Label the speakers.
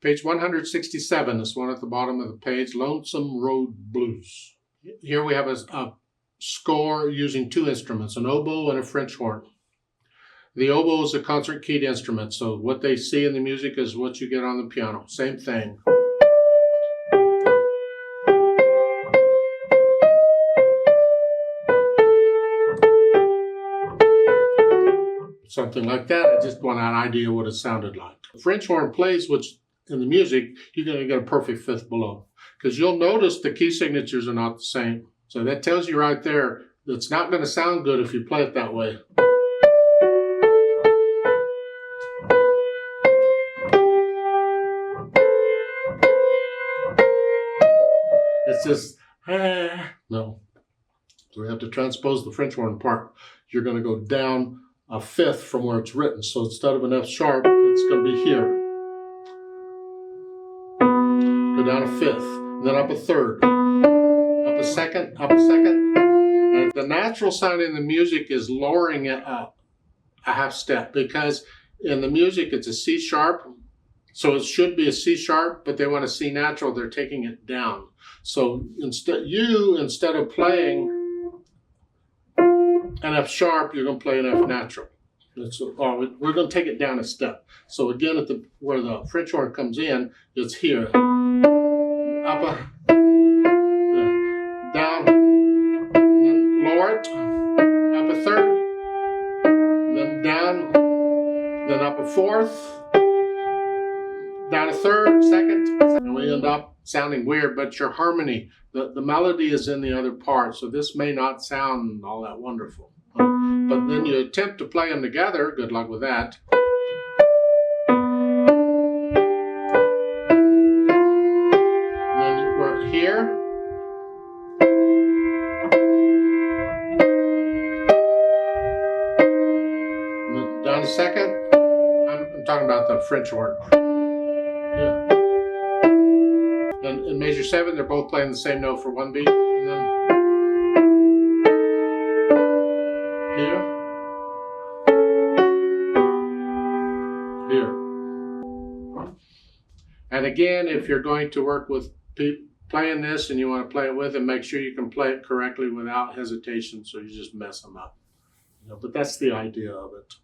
Speaker 1: Page 167 is one at the bottom of the page, Lonesome Road Blues. Here we have a score using two instruments, an oboe and a French horn. The oboe is a concert keyed instrument, so what they see in the music is what you get on the piano. Same thing. Something like that. I just want an idea what it sounded like. The French horn plays what's in the music, you're going to get a perfect fifth below. Because you'll notice the key signatures are not the same. So that tells you right there that it's not going to sound good if you play it that way. It's just, no. So we have to transpose the French horn part. You're going to go down a fifth from where it's written. So instead of an F sharp, it's going to be here. Go down a fifth, then up a third, up a second, up a second. And the natural sound in the music is lowering it up a half step, because in the music it's a C sharp, so it should be a C sharp, but they want a C natural, they're taking it down. So instead of playing an F sharp, you're going to play an F natural. We're going to take it down a step. So again, where the French horn comes in, it's here. Up a, down, then lower it, up a third, then down, then up a fourth, down a third, second, and we end up sounding weird, but your harmony, the melody is in the other part, so this may not sound all that wonderful. But then you attempt to play them together, good luck with that. Then we're here. And then down a second. I'm talking about the French horn. Yeah. And in measure 7, they're both playing the same note for one beat. And then here. Here. And again, if you're going to work with playing this and you want to play it with them, make sure you can play it correctly without hesitation, so you just mess them up. But that's the idea of it.